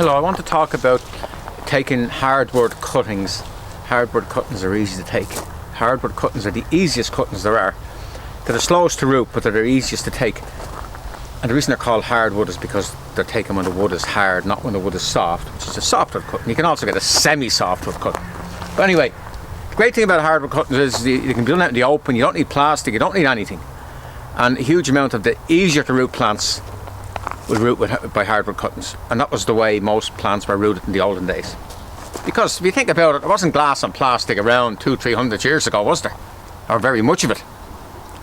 Hello, I want to talk about taking hardwood cuttings. Hardwood cuttings are easy to take. Hardwood cuttings are the easiest cuttings there are. They're the slowest to root, but they're the easiest to take. And the reason they're called hardwood is because they're taken when the wood is hard, not when the wood is soft, which is a softwood cutting. You can also get a semi-softwood cut. But anyway, the great thing about hardwood cuttings is you can be done out in the open. You don't need plastic, you don't need anything. And a huge amount of the easier to root plants will root by hardwood cuttings. And that was the way most plants were rooted in the olden days. Because if you think about it, there wasn't glass and plastic around 200-300 years ago, was there? Or very much of it.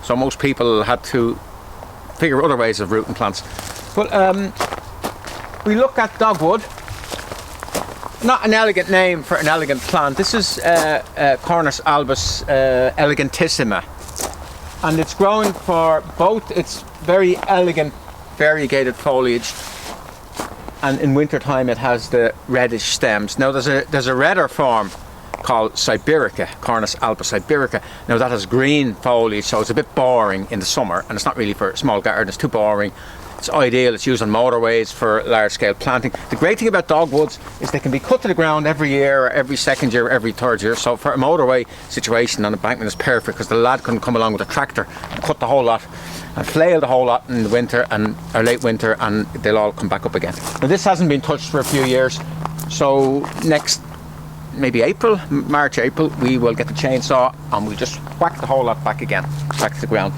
So most people had to figure other ways of rooting plants. But we look at dogwood. Not an elegant name for an elegant plant. This is Cornus albus elegantissima. And it's growing for both its very elegant variegated foliage, and in winter time it has the reddish stems. Now there's a redder form called Sibirica, Cornus albus Sibirica. Now that has green foliage, so it's a bit boring in the summer, and it's not really for a small garden, it's too boring. It's ideal, it's used on motorways for large scale planting. The great thing about dogwoods is they can be cut to the ground every year, or every second year, or every third year. So for a motorway situation on embankment is perfect, because the lad can come along with a tractor and cut the whole lot and flail the whole lot in the winter or late winter, and they'll all come back up again. Now this hasn't been touched for a few years, so next maybe March, April, we will get the chainsaw and we'll just whack the whole lot back again, back to the ground.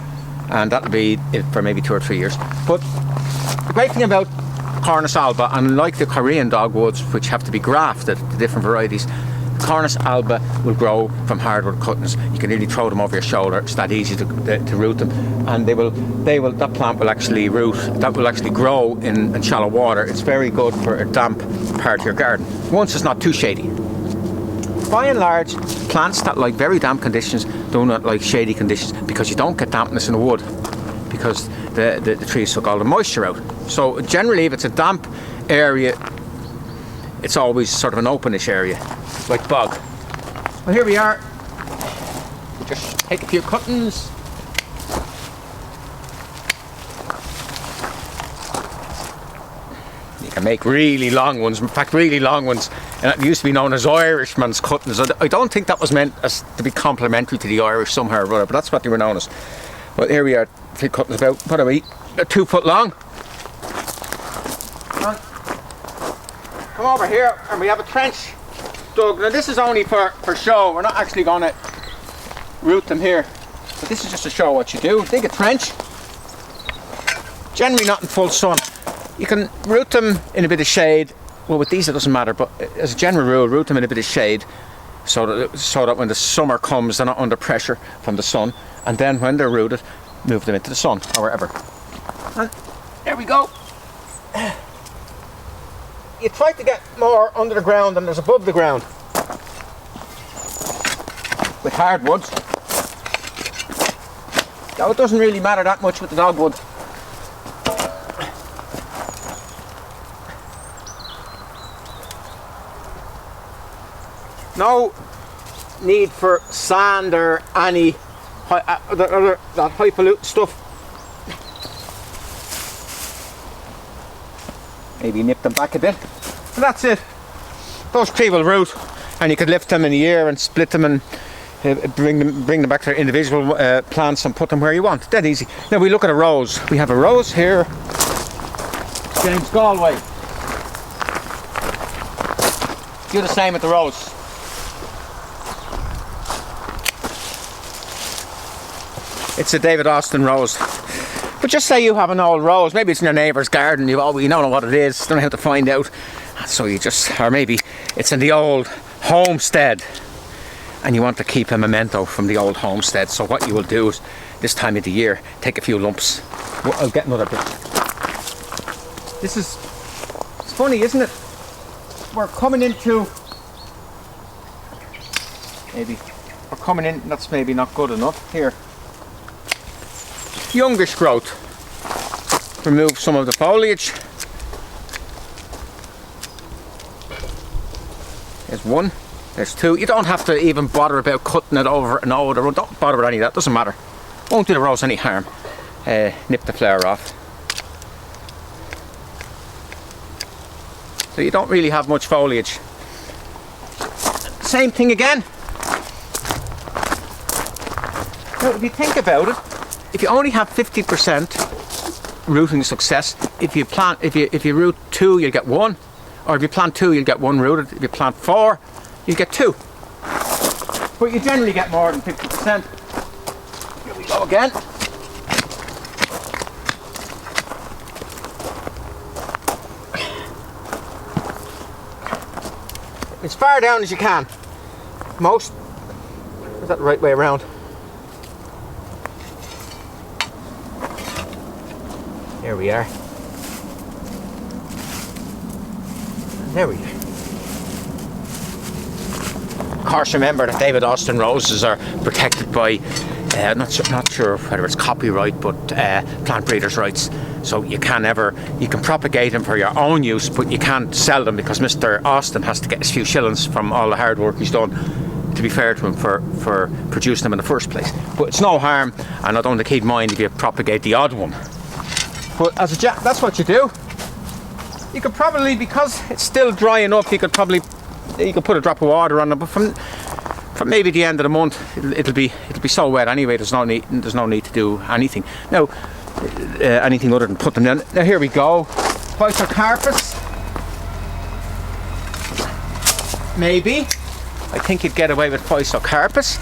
And that'll be it for maybe 2 or 3 years. But the great thing about Cornus alba, unlike the Korean dogwoods, which have to be grafted, the different varieties, Cornus alba will grow from hardwood cuttings. You can really throw them over your shoulder. It's that easy to root them, and that plant will actually root. That will actually grow in shallow water. It's very good for a damp part of your garden, once it's not too shady. By and large, plants that like very damp conditions do not like shady conditions, because you don't get dampness in the wood, because the trees suck all the moisture out. So generally, if it's a damp area, it's always sort of an openish area, like bog. Well, here we are. We'll just take a few cuttings. You can make really long ones, in fact really long ones, and it used to be known as Irishman's cuttings. I don't think that was meant as to be complimentary to the Irish somehow or other, but that's what they were known as. But here we are, a few cuttings about, what are we, 2 foot long. Come over here and we have a trench dug. Now this is only for show, we're not actually going to root them here, but this is just to show what you do. Dig a trench, generally not in full sun. You can root them in a bit of shade. Well, with these it doesn't matter, but as a general rule, root them in a bit of shade so that when the summer comes they're not under pressure from the sun, and then when they're rooted, move them into the sun or wherever. And there we go. You try to get more under the ground than there's above the ground with hardwoods. Now it doesn't really matter that much with the dogwood. No need for sand or any that highfalutin stuff. Maybe nip them back a bit. But that's it. Those 3 will root, and you could lift them in a year and split them and bring them back to their individual plants and put them where you want. Dead easy. Now we look at a rose. We have a rose here. James Galway. Do the same with the rose. It's a David Austin rose. But just say you have an old rose, maybe it's in your neighbour's garden, you don't know what it is, don't know how to find out. So you just, or maybe it's in the old homestead and you want to keep a memento from the old homestead. So what you will do is, this time of the year, take a few lumps. I'll get another bit. It's funny, isn't it? We're coming into, that's maybe not good enough. Here. Youngish growth. Remove some of the foliage. There's 1, there's 2. You don't have to even bother about cutting it over and over. Don't bother with any of that, doesn't matter. Won't do the rose any harm. Nip the flower off. So you don't really have much foliage. Same thing again. Now, if you think about it, if you only have 50% rooting success, if you root 2, you'll get 1. Or if you plant 2, you'll get 1 rooted. If you plant 4, you'll get 2. But you generally get more than 50%. Here we go again. As far down as you can. Is that the right way around? There we are. There we are. Of course, remember that David Austin roses are protected by, not sure whether it's copyright, but plant breeders' rights. So you can propagate them for your own use, but you can't sell them because Mr. Austin has to get his few shillings from all the hard work he's done, to be fair to him, for producing them in the first place. But it's no harm, and I don't think he'd mind if you propagate the odd one. But as that's what you do. You could probably, because it's still dry enough, you could put a drop of water on them. But from maybe the end of the month, it'll be so wet anyway. There's no need to do anything now. Anything other than put them in. Now here we go. Physocarpus. Maybe. I think you'd get away with Physocarpus.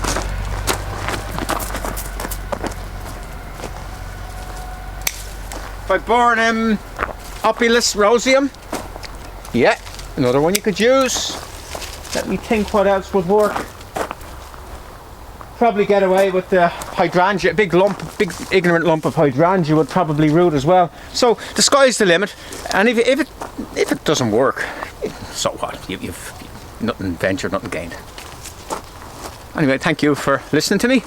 Viburnum, opulus, Roseum. Yeah, another one you could use. Let me think what else would work. Probably get away with the hydrangea. Big ignorant lump of hydrangea would probably root as well. So the sky's the limit. And if it doesn't work, so what? You've nothing ventured, nothing gained. Anyway, thank you for listening to me.